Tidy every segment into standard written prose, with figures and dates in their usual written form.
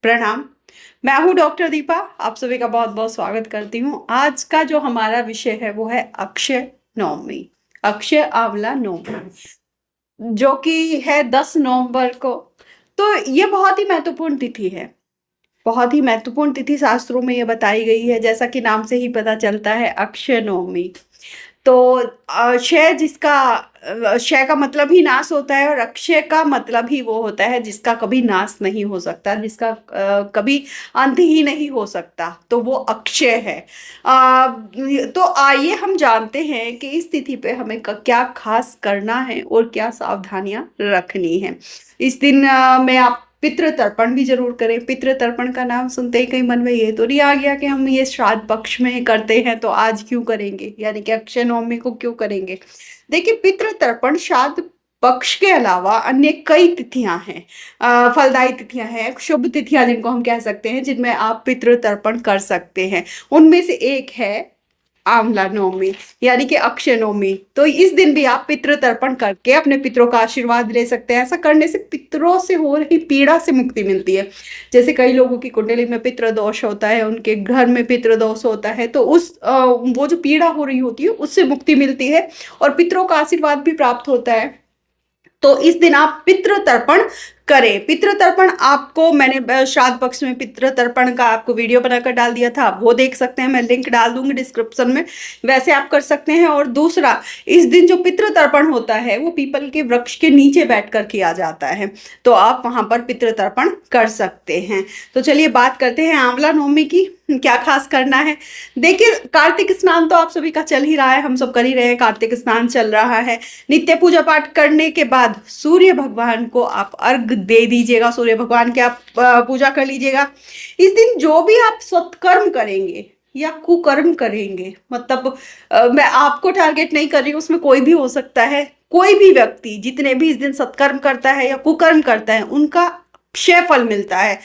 प्रणाम। मैं हूँ डॉक्टर दीपा। आप सभी का बहुत बहुत स्वागत करती हूँ। आज का जो हमारा विषय है वो है अक्षय नवमी, अक्षय आंवला नवमी, जो कि है 10 नवंबर को। तो ये बहुत ही महत्वपूर्ण तिथि है, बहुत ही महत्वपूर्ण तिथि शास्त्रों में ये बताई गई है। जैसा कि नाम से ही पता चलता है, अक्षय नवमी। तो क्षय जिसका क्षय का मतलब ही नाश होता है, और अक्षय का मतलब ही वो होता है जिसका कभी नाश नहीं हो सकता, जिसका कभी अंत ही नहीं हो सकता, तो वो अक्षय है। तो आइए हम जानते हैं कि इस तिथि पे हमें क्या खास करना है और क्या सावधानियां रखनी है। इस दिन में आप पितृ तर्पण भी जरूर करें। पितृ तर्पण का नाम सुनते ही कहीं मन में ये तो नहीं आ गया कि हम ये श्राद्ध पक्ष में करते हैं तो आज क्यों करेंगे, यानी कि अक्षय नवमी को क्यों करेंगे। देखिए, पितृ तर्पण श्राद्ध पक्ष के अलावा अन्य कई तिथियां हैं, फलदायी तिथियां हैं, शुभ तिथियां जिनको हम कह सकते हैं, जिनमें आप पितृ तर्पण कर सकते हैं। उनमें से एक है आंवला नवमी, यानी कि अक्षय नवमी। तो इस दिन भी आप पितृ तर्पण करके अपने पितरों का आशीर्वाद ले सकते हैं। ऐसा करने से पितरों से हो रही पीड़ा से मुक्ति मिलती है। जैसे कई लोगों की कुंडली में पितृ दोष होता है, उनके घर में पितृ दोष होता है, तो वो जो पीड़ा हो रही होती है उससे मुक्ति मिलती है और पितरों का आशीर्वाद भी प्राप्त होता है। तो इस दिन आप पितृ तर्पण करें। पितृ तर्पण आपको मैंने श्राद्ध पक्ष में पितृ तर्पण का आपको वीडियो बनाकर डाल दिया था, वो देख सकते हैं, मैं लिंक डाल दूंगी डिस्क्रिप्शन में, वैसे आप कर सकते हैं। और दूसरा, इस दिन जो पितृ तर्पण होता है वो पीपल के वृक्ष के नीचे बैठकर किया जाता है, तो आप वहां पर पितृ तर्पण कर सकते हैं। तो चलिए बात करते हैं आंवला नवमी की, क्या खास करना है। देखिए, कार्तिक स्नान तो आप सभी का चल ही रहा है, हम सब कर ही रहे हैं, कार्तिक स्नान चल रहा है। नित्य पूजा पाठ करने के बाद सूर्य भगवान को आप अर्घ दे दीजिएगा, सूर्य भगवान की आप पूजा कर लीजिएगा। इस दिन जो भी आप सत्कर्म करेंगे या कुकर्म करेंगे, मतलब मैं आपको टारगेट नहीं कर रही हूँ, उसमें कोई भी हो सकता है, कोई भी व्यक्ति जितने भी इस दिन सत्कर्म करता है या कुकर्म करता है उनका क्षय फल मिलता है।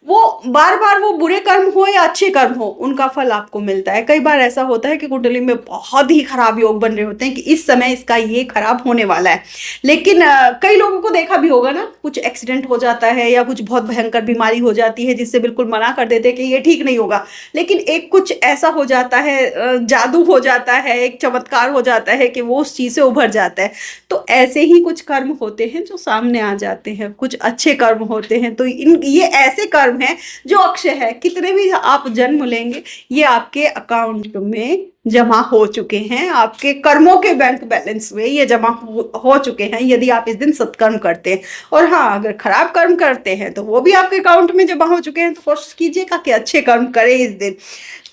वो बार बार, वो बुरे कर्म हो या अच्छे कर्म हो, उनका फल आपको मिलता है। कई बार ऐसा होता है कि कुंडली में बहुत ही खराब योग बन रहे होते हैं कि इस समय इसका ये खराब होने वाला है, लेकिन कई लोगों को देखा भी होगा ना, कुछ एक्सीडेंट हो जाता है या कुछ बहुत भयंकर बीमारी हो जाती है जिससे बिल्कुल मना कर देते हैं कि ये ठीक नहीं होगा, लेकिन एक कुछ ऐसा हो जाता है, जादू हो जाता है, एक चमत्कार हो जाता है कि वो उस चीज से उभर जाता है। तो ऐसे ही कुछ कर्म होते हैं जो सामने आ जाते हैं, कुछ अच्छे कर्म होते हैं। तो ये ऐसे कर्म है जो अक्षय है। कितने भी आप जन्म लेंगे, ये आपके अकाउंट में जमा हो चुके हैं, आपके कर्मों के बैंक बैलेंस में ये जमा हो चुके हैं, यदि आप इस दिन सत्कर्म करते हैं। और हाँ, अगर खराब कर्म करते हैं तो वो भी आपके अकाउंट में जमा हो चुके हैं। तो कोशिश कीजिएगा कि अच्छे कर्म करें इस दिन।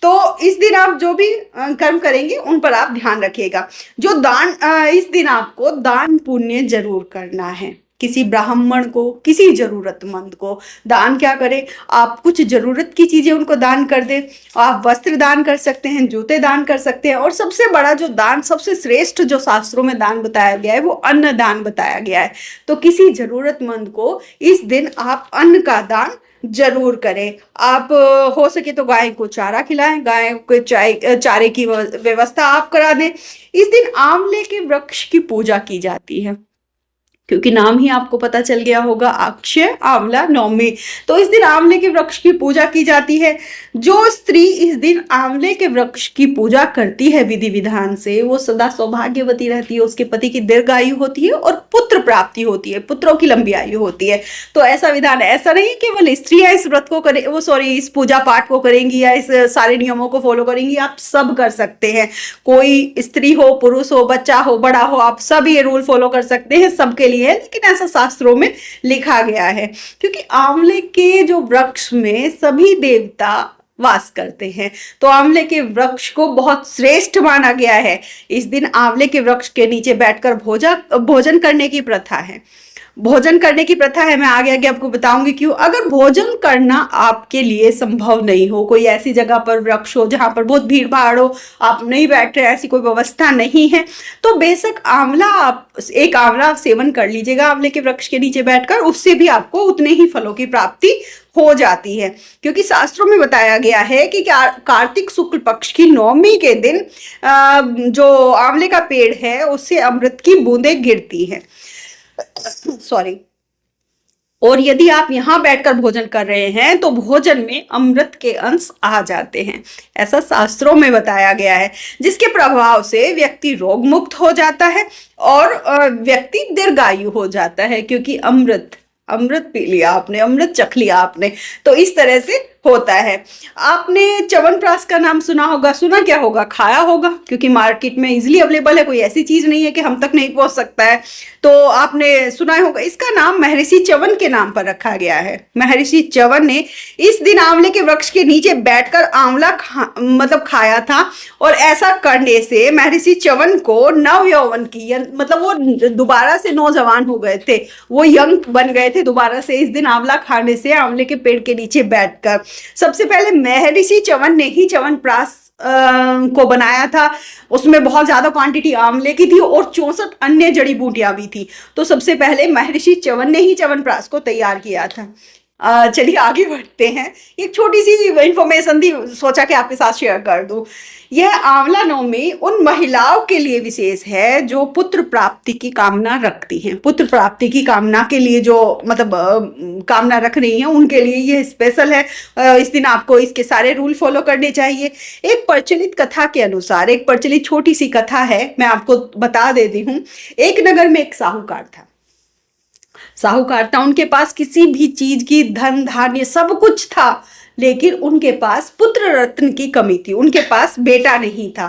तो इस दिन आप जो भी कर्म करेंगे उन पर आप ध्यान रखिएगा। जो दान, इस दिन आपको दान पुण्य जरूर करना है। किसी ब्राह्मण को, किसी जरूरतमंद को दान क्या करें, आप कुछ जरूरत की चीजें उनको दान कर दें। आप वस्त्र दान कर सकते हैं, जूते दान कर सकते हैं, और सबसे बड़ा जो दान, सबसे श्रेष्ठ जो शास्त्रों में दान बताया गया है वो अन्न दान बताया गया है। तो किसी जरूरतमंद को इस दिन आप अन्न का दान जरूर करें। आप हो सके तो गाय को चारा खिलाएं, गाय को चारे की व्यवस्था आप करा दें। इस दिन आंवले के वृक्ष की पूजा की जाती है, क्योंकि नाम ही आपको पता चल गया होगा, अक्षय आंवला नवमी। तो इस दिन आंवले के वृक्ष की पूजा की जाती है। जो स्त्री इस दिन आंवले के वृक्ष की पूजा करती है विधि विधान से, वो सदा सौभाग्यवती रहती है, उसके पति की दीर्घायु होती है और पुत्र प्राप्ति होती है, पुत्रों की लंबी आयु होती है। तो ऐसा विधान है, ऐसा नहीं केवल स्त्रियां इस व्रत को करें, वो सॉरी इस पूजा पाठ को करेंगी या इस सारे नियमों को फॉलो करेंगी, आप सब कर सकते हैं। कोई स्त्री हो, पुरुष हो, बच्चा हो, बड़ा हो, आप सब ये रूल फॉलो कर सकते हैं, सबके लिए है। लेकिन ऐसा शास्त्रों में लिखा गया है, क्योंकि आंवले के जो वृक्ष में सभी देवता वास करते हैं, तो आंवले के वृक्ष को बहुत श्रेष्ठ माना गया है। इस दिन आंवले के वृक्ष के नीचे बैठकर भोजन करने की प्रथा है। भोजन करने की प्रथा है, मैं आगे आगे आपको बताऊंगी क्यों। अगर भोजन करना आपके लिए संभव नहीं हो, कोई ऐसी जगह पर वृक्ष हो जहां पर बहुत भीड़ भाड़ हो, आप नहीं बैठ रहे, ऐसी कोई व्यवस्था नहीं है, तो बेशक आंवला, आप एक आंवला सेवन कर लीजिएगा आंवले के वृक्ष के नीचे बैठकर, उससे भी आपको उतने ही फलों की प्राप्ति हो जाती है। क्योंकि शास्त्रों में बताया गया है कि कार्तिक शुक्ल पक्ष की नवमी के दिन जो आंवले का पेड़ है उससे अमृत की बूंदें गिरती है, सॉरी, और यदि आप यहाँ बैठकर भोजन कर रहे हैं तो भोजन में अमृत के अंश आ जाते हैं, ऐसा शास्त्रों में बताया गया है, जिसके प्रभाव से व्यक्ति रोग मुक्त हो जाता है और व्यक्ति दीर्घायु हो जाता है, क्योंकि अमृत अमृत पी लिया आपने, अमृत चख लिया आपने। तो इस तरह से होता है। आपने च्यवनप्राश का नाम सुना होगा, सुना क्या होगा, खाया होगा, क्योंकि मार्केट में इजीली अवेलेबल है, कोई ऐसी चीज नहीं है कि हम तक नहीं पहुंच सकता है। तो आपने सुना होगा, इसका नाम महर्षि च्यवन के नाम पर रखा गया है। महर्षि च्यवन ने इस दिन आंवले के वृक्ष के नीचे बैठकर आंवला मतलब खाया था, और ऐसा करने से महर्षि च्यवन को नव यौवन की, मतलब वो दोबारा से नौजवान हो गए थे, वो यंग बन गए थे दोबारा से, इस दिन आंवला खाने से, आंवले के पेड़ के नीचे बैठकर। सबसे पहले महर्षि च्यवन ने ही च्यवनप्राश को बनाया था। उसमें बहुत ज्यादा क्वांटिटी आंवले की थी और 64 अन्य जड़ी बूटियां भी थी। तो सबसे पहले महर्षि च्यवन ने ही च्यवनप्राश को तैयार किया था। चलिए आगे बढ़ते हैं। एक छोटी सी इंफॉर्मेशन थी, सोचा कि आपके साथ शेयर कर दूं। यह आंवला नवमी उन महिलाओं के लिए विशेष है जो पुत्र प्राप्ति की कामना रखती हैं। पुत्र प्राप्ति की कामना के लिए जो मतलब कामना रख रही हैं, उनके लिए यह स्पेशल है। इस दिन आपको इसके सारे रूल फॉलो करने चाहिए। एक प्रचलित कथा के अनुसार, एक प्रचलित छोटी सी कथा है, मैं आपको बता देती हूँ। एक नगर में एक साहूकार था। साहूकार था, उनके पास किसी भी चीज की, धन धान्य सब कुछ था, लेकिन उनके पास पुत्र रत्न की कमी थी। उनके पास बेटा नहीं था।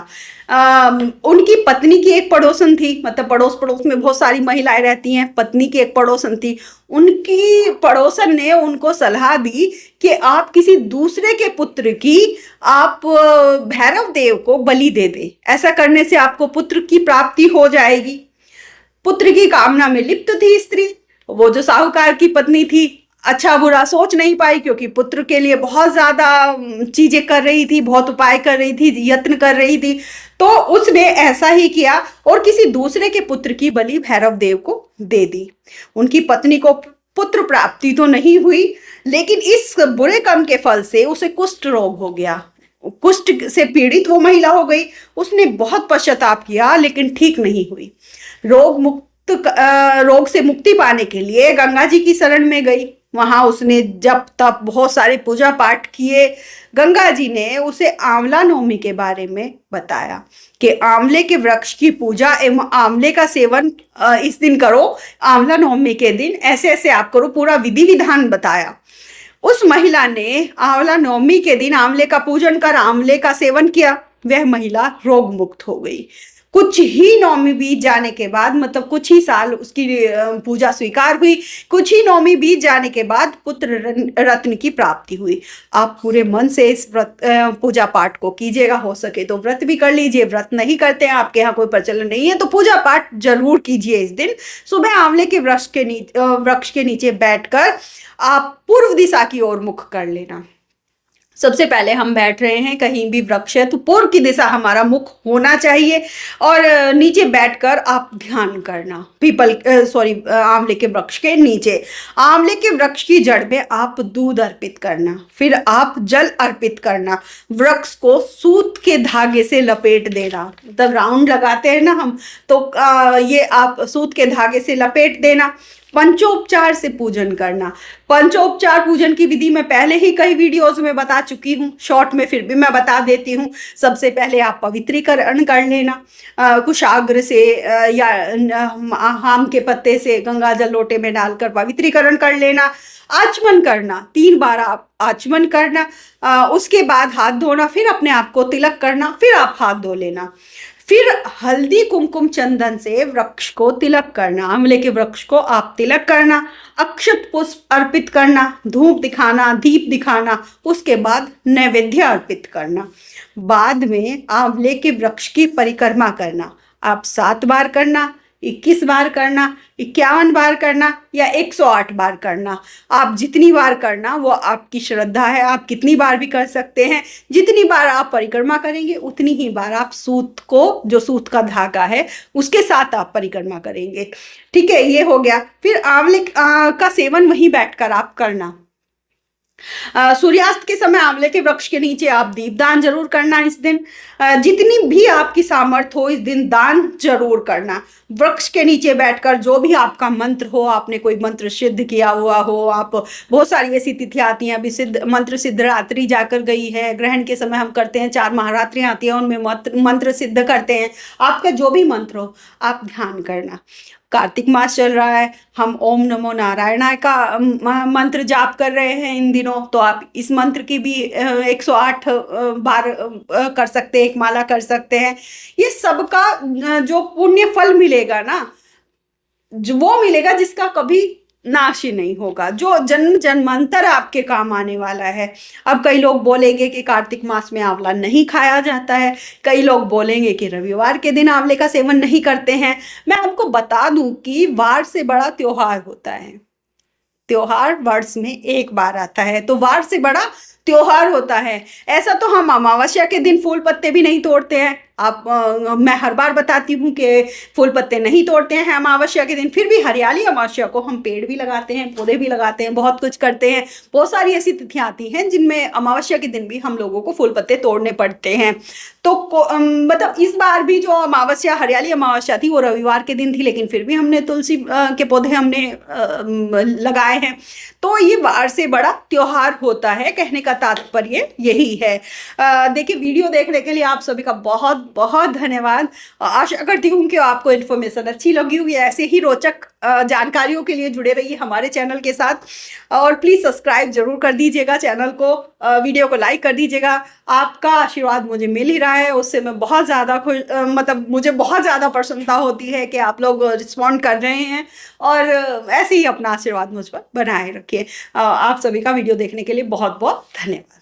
उनकी पत्नी की एक पड़ोसन थी, मतलब पड़ोस पड़ोस में बहुत सारी महिलाएं रहती हैं, पत्नी की एक पड़ोसन थी। उनकी पड़ोसन ने उनको सलाह दी कि आप किसी दूसरे के पुत्र की आप भैरव देव को बलि दे दे, ऐसा करने से आपको पुत्र की प्राप्ति हो जाएगी। पुत्र की कामना में लिप्त थी स्त्री। वो जो साहूकार की पत्नी थी, अच्छा बुरा सोच नहीं पाई, क्योंकि पुत्र के लिए बहुत ज्यादा चीजें कर रही थी, बहुत उपाय कर रही थी, यत्न कर रही थी। तो उसने ऐसा ही किया और किसी दूसरे के पुत्र की बलि भैरव देव को दे दी। उनकी पत्नी को पुत्र प्राप्ति तो नहीं हुई, लेकिन इस बुरे कर्म के फल से उसे कुष्ठ रोग हो गया। कुष्ठ से पीड़ित वो महिला हो गई। उसने बहुत पश्चाताप किया, लेकिन ठीक नहीं हुई। रोग से मुक्ति पाने के लिए गंगा जी की शरण में गई। वहां उसने जप तप बहुत सारे पूजा पाठ किए। गंगा जी ने उसे आंवला नवमी के बारे में बताया कि आंवले के वृक्ष की पूजा एवं आंवले का सेवन इस दिन करो, आंवला नवमी के दिन ऐसे ऐसे आप करो, पूरा विधि विधान बताया। उस महिला ने आंवला नवमी के दिन आंवले का पूजन कर आंवले का सेवन किया। वह महिला रोग मुक्त हो गई। कुछ ही नवमी बीत जाने के बाद, मतलब कुछ ही साल उसकी पूजा स्वीकार हुई। कुछ ही नवमी बीत जाने के बाद पुत्र रत्न की प्राप्ति हुई। आप पूरे मन से इस व्रत पूजा पाठ को कीजिएगा। हो सके तो व्रत भी कर लीजिए। व्रत नहीं करते हैं, आपके यहाँ कोई प्रचलन नहीं है, तो पूजा पाठ जरूर कीजिए। इस दिन सुबह आंवले के वृक्ष के नीचे बैठकर आप पूर्व दिशा की ओर मुख कर लेना। सबसे पहले हम बैठ रहे हैं, कहीं भी वृक्ष है तो पूर्व की दिशा हमारा मुख होना चाहिए, और नीचे बैठकर आप ध्यान करना। आंवले के वृक्ष के नीचे, आंवले के वृक्ष की जड़ में आप दूध अर्पित करना, फिर आप जल अर्पित करना। वृक्ष को सूत के धागे से लपेट देना, मतलब राउंड लगाते हैं ना हम, तो ये आप सूत के धागे से लपेट देना। पंचोपचार से पूजन करना। पंचोपचार पूजन की विधि मैं पहले ही कई वीडियोस में बता चुकी हूँ, शॉर्ट में फिर भी मैं बता देती हूँ। सबसे पहले आप पवित्रीकरण कर लेना, कुशाग्र से या आम के पत्ते से गंगा जल लोटे में डालकर पवित्रीकरण कर लेना। आचमन करना, 3 बार आप आचमन करना। उसके बाद हाथ धोना, फिर अपने आप को तिलक करना, फिर आप हाथ धो लेना। फिर हल्दी कुमकुम चंदन से वृक्ष को तिलक करना। आंवले के वृक्ष को आप तिलक करना, अक्षत पुष्प अर्पित करना, धूप दिखाना, दीप दिखाना, उसके बाद नैवेद्य अर्पित करना। बाद में आंवले के वृक्ष की परिक्रमा करना। आप 7 बार करना, 21 बार करना, 51 बार करना या 108 बार करना। आप जितनी बार करना वो आपकी श्रद्धा है, आप कितनी बार भी कर सकते हैं। जितनी बार आप परिक्रमा करेंगे उतनी ही बार आप सूत को, जो सूत का धागा है उसके साथ आप परिक्रमा करेंगे। ठीक है, ये हो गया। फिर आंवले का सेवन वहीं बैठकर आप करना। सूर्यास्त के समय आंवले के वृक्ष के नीचे आप दीपदान जरूर करना इस दिन। जितनी भी आपकी सामर्थ्य हो इस दिन दान जरूर करना। वृक्ष के नीचे बैठकर जो भी आपका मंत्र हो, आपने कोई मंत्र सिद्ध किया हुआ हो, आप बहुत सारी ऐसी तिथियां आती हैं, अभी सिद्ध मंत्र सिद्धरात्रि जाकर गई है, ग्रहण के समय हम करते हैं, 4 महारात्रि आती हैं उनमें मंत्र सिद्ध करते हैं। आपका जो भी मंत्र हो आप ध्यान करना। कार्तिक मास चल रहा है, हम ओम नमो नारायणाय का मंत्र जाप कर रहे हैं इन दिनों, तो आप इस मंत्र की भी 108 बार कर सकते हैं, एक माला कर सकते हैं। ये सबका जो पुण्य फल मिलेगा ना, वो मिलेगा जिसका कभी नाश ही नहीं होगा, जो जन्म जन्मांतर आपके काम आने वाला है। अब कई लोग बोलेंगे कि कार्तिक मास में आंवला नहीं खाया जाता है, कई लोग बोलेंगे कि रविवार के दिन आंवले का सेवन नहीं करते हैं। मैं आपको बता दूं कि वार से बड़ा त्योहार होता है। त्योहार वर्ष में एक बार आता है, तो वार से बड़ा त्योहार होता है। ऐसा तो हम अमावस्या के दिन फूल पत्ते भी नहीं तोड़ते हैं। मैं हर बार बताती हूँ कि फूल पत्ते नहीं तोड़ते हैं अमावस्या के दिन, फिर भी हरियाली अमावस्या को हम पेड़ भी लगाते हैं, पौधे भी लगाते हैं, बहुत कुछ करते हैं। बहुत सारी ऐसी तिथियां आती हैं जिनमें अमावस्या के दिन भी हम लोगों को फूल पत्ते तोड़ने पड़ते हैं। तो मतलब इस बार भी जो अमावस्या, हरियाली अमावस्या थी, वो रविवार के दिन थी, लेकिन फिर भी हमने तुलसी के पौधे हमने लगाए हैं। तो ये वार से बड़ा त्योहार होता है, कहने का तात्पर्य यही है। देखिए, वीडियो देखने के लिए आप सभी का बहुत बहुत धन्यवाद। आशा करती हूँ कि आपको इन्फॉर्मेशन अच्छी लगी होगी। ऐसे ही रोचक जानकारियों के लिए जुड़े रहिए हमारे चैनल के साथ, और प्लीज़ सब्सक्राइब जरूर कर दीजिएगा चैनल को, वीडियो को लाइक कर दीजिएगा। आपका आशीर्वाद मुझे मिल ही रहा है, उससे मैं बहुत ज़्यादा खुश, मतलब मुझे बहुत ज़्यादा प्रसन्नता होती है कि आप लोग रिस्पॉन्ड कर रहे हैं, और ऐसे ही अपना आशीर्वाद मुझ पर बनाए रखिए। आप सभी का वीडियो देखने के लिए बहुत बहुत धन्यवाद।